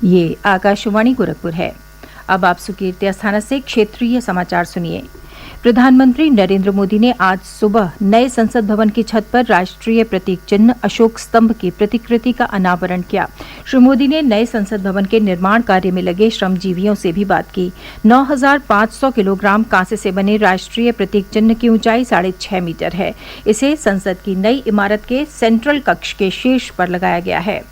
ये आकाशवाणी गोरखपुर है। अब आप सुकीर्ति अस्थाना से क्षेत्रीय समाचार सुनिए। प्रधानमंत्री नरेंद्र मोदी ने आज सुबह नए संसद भवन की छत पर राष्ट्रीय प्रतीक चिन्ह अशोक स्तंभ की प्रतिकृति का अनावरण किया। श्री मोदी ने नए संसद भवन के निर्माण कार्य में लगे श्रमजीवियों से भी बात की। 9,500 किलोग्राम कांसे से बने राष्ट्रीय प्रतीक चिन्ह की ऊंचाई 6.5 मीटर है। इसे संसद की नई इमारत के सेंट्रल कक्ष के शीर्ष पर लगाया गया है।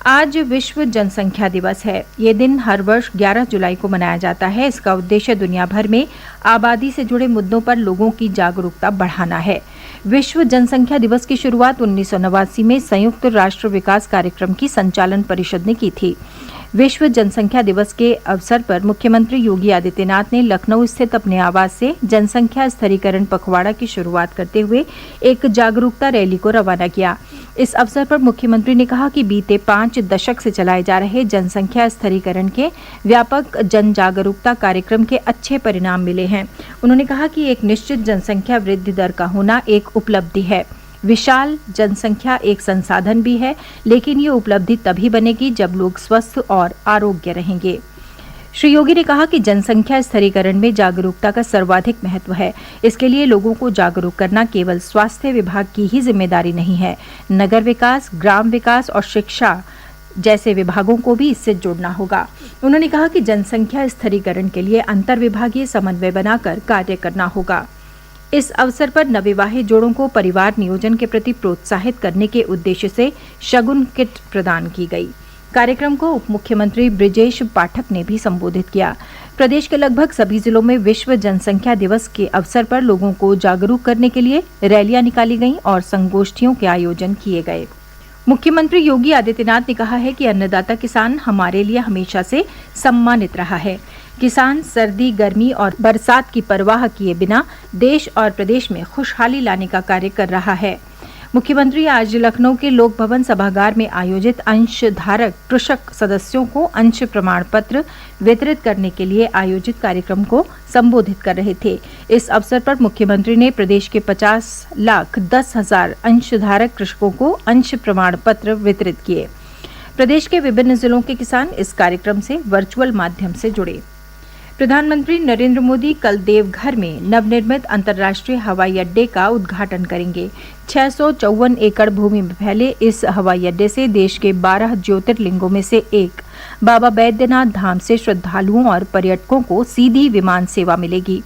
आज विश्व जनसंख्या दिवस है। ये दिन हर वर्ष 11 जुलाई को मनाया जाता है। इसका उद्देश्य दुनिया भर में आबादी से जुड़े मुद्दों पर लोगों की जागरूकता बढ़ाना है। विश्व जनसंख्या दिवस की शुरुआत 1989 में संयुक्त राष्ट्र विकास कार्यक्रम की संचालन परिषद ने की थी। विश्व जनसंख्या दिवस के अवसर पर मुख्यमंत्री योगी आदित्यनाथ ने लखनऊ स्थित अपने आवास से जनसंख्या स्थिरीकरण पखवाड़ा की शुरुआत करते हुए एक जागरूकता रैली को रवाना किया। इस अवसर पर मुख्यमंत्री ने कहा कि बीते 5 दशक से चलाए जा रहे जनसंख्या स्थिरीकरण के व्यापक जन जागरूकता कार्यक्रम के अच्छे परिणाम मिले हैं। उन्होंने कहा कि एक निश्चित जनसंख्या वृद्धि दर का होना एक उपलब्धि है। विशाल जनसंख्या एक संसाधन भी है, लेकिन ये उपलब्धि तभी बनेगी जब लोग स्वस्थ और आरोग्य रहेंगे। श्री योगी ने कहा कि जनसंख्या स्थिरीकरण में जागरूकता का सर्वाधिक महत्व है। इसके लिए लोगों को जागरूक करना केवल स्वास्थ्य विभाग की ही जिम्मेदारी नहीं है। नगर विकास, ग्राम विकास और शिक्षा जैसे विभागों को भी इससे जुड़ना होगा। उन्होंने कहा कि जनसंख्या स्थिरीकरण के लिए अंतर्विभागीय समन्वय बनाकर कार्य करना होगा। इस अवसर पर नवविवाहित जोड़ों को परिवार नियोजन के प्रति प्रोत्साहित करने के उद्देश्य से शगुन किट प्रदान की गई। कार्यक्रम को उप मुख्यमंत्री ब्रिजेश पाठक ने भी संबोधित किया। प्रदेश के लगभग सभी जिलों में विश्व जनसंख्या दिवस के अवसर पर लोगों को जागरूक करने के लिए रैलियां निकाली गईं और संगोष्ठियों के आयोजन किए गए। मुख्यमंत्री योगी आदित्यनाथ ने कहा है कि अन्नदाता किसान हमारे लिए हमेशा से सम्मानित रहा है। किसान सर्दी, गर्मी और बरसात की परवाह किए बिना देश और प्रदेश में खुशहाली लाने का कार्य कर रहा है। मुख्यमंत्री आज लखनऊ के लोक भवन सभागार में आयोजित अंशधारक कृषक सदस्यों को अंश प्रमाण पत्र वितरित करने के लिए आयोजित कार्यक्रम को संबोधित कर रहे थे। इस अवसर पर मुख्यमंत्री ने प्रदेश के 50,10,000 अंशधारक कृषकों को अंश प्रमाण पत्र वितरित किए। प्रदेश के विभिन्न जिलों के किसान इस कार्यक्रम से वर्चुअल माध्यम से जुड़े। प्रधानमंत्री नरेंद्र मोदी कल देवघर में नवनिर्मित अंतर्राष्ट्रीय हवाई अड्डे का उद्घाटन करेंगे। 654 एकड़ भूमि में फैले इस हवाई अड्डे से देश के 12 ज्योतिर्लिंगों में से एक बाबा बैद्यनाथ धाम से श्रद्धालुओं और पर्यटकों को सीधी विमान सेवा मिलेगी।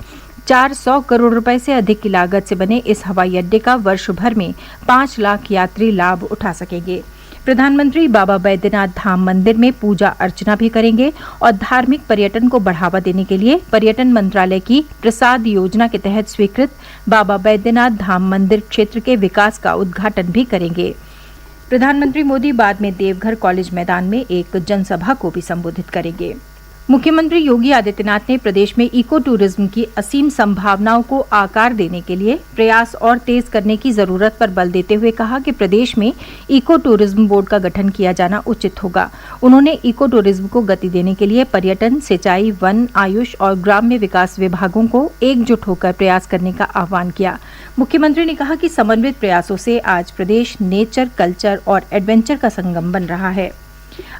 400 करोड़ रुपए से अधिक की लागत से बने इस हवाई अड्डे का वर्ष भर में 5 लाख यात्री लाभ उठा सकेंगे। प्रधानमंत्री बाबा बैद्यनाथ धाम मंदिर में पूजा अर्चना भी करेंगे और धार्मिक पर्यटन को बढ़ावा देने के लिए पर्यटन मंत्रालय की प्रसाद योजना के तहत स्वीकृत बाबा बैद्यनाथ धाम मंदिर क्षेत्र के विकास का उद्घाटन भी करेंगे। प्रधानमंत्री मोदी बाद में देवघर कॉलेज मैदान में एक जनसभा को भी संबोधित करेंगे। मुख्यमंत्री योगी आदित्यनाथ ने प्रदेश में इको टूरिज्म की असीम संभावनाओं को आकार देने के लिए प्रयास और तेज करने की जरूरत पर बल देते हुए कहा कि प्रदेश में इको टूरिज्म बोर्ड का गठन किया जाना उचित होगा। उन्होंने इको टूरिज्म को गति देने के लिए पर्यटन, सिंचाई, वन, आयुष और ग्राम्य विकास विभागों को एकजुट होकर प्रयास करने का आह्वान किया। मुख्यमंत्री ने कहा कि समन्वित प्रयासों से आज प्रदेश नेचर, कल्चर और एडवेंचर का संगम बन रहा है।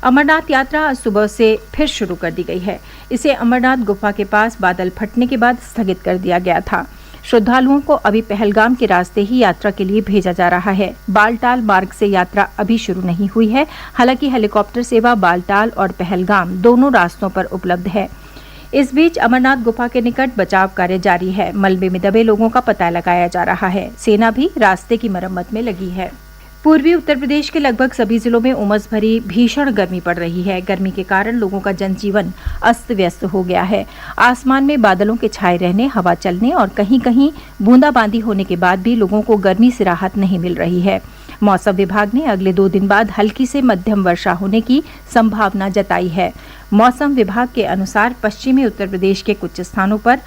अमरनाथ यात्रा आज सुबह से फिर शुरू कर दी गई है। इसे अमरनाथ गुफा के पास बादल फटने के बाद स्थगित कर दिया गया था। श्रद्धालुओं को अभी पहलगाम के रास्ते ही यात्रा के लिए भेजा जा रहा है। बालटाल मार्ग से यात्रा अभी शुरू नहीं हुई है। हालांकि हेलीकॉप्टर सेवा बालटाल और पहलगाम दोनों रास्तों पर उपलब्ध है। इस बीच अमरनाथ गुफा के निकट बचाव कार्य जारी है। मलबे में दबे लोगों का पता लगाया जा रहा है। सेना भी रास्ते की मरम्मत में लगी है। पूर्वी उत्तर प्रदेश के लगभग सभी जिलों में उमस भरी भीषण गर्मी पड़ रही है। गर्मी के कारण लोगों का जनजीवन अस्त व्यस्त हो गया है। आसमान में बादलों के छाए रहने, हवा चलने और कहीं कहीं बूंदाबांदी होने के बाद भी लोगों को गर्मी से राहत नहीं मिल रही है। मौसम विभाग ने अगले 2 दिन बाद हल्की से मध्यम वर्षा होने की संभावना जताई है। मौसम विभाग के अनुसार पश्चिमी उत्तर प्रदेश के कुछ स्थानों पर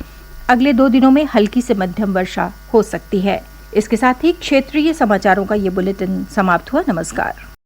अगले 2 दिनों में हल्की से मध्यम वर्षा हो सकती है। इसके साथ ही क्षेत्रीय समाचारों का ये बुलेटिन समाप्त हुआ। नमस्कार।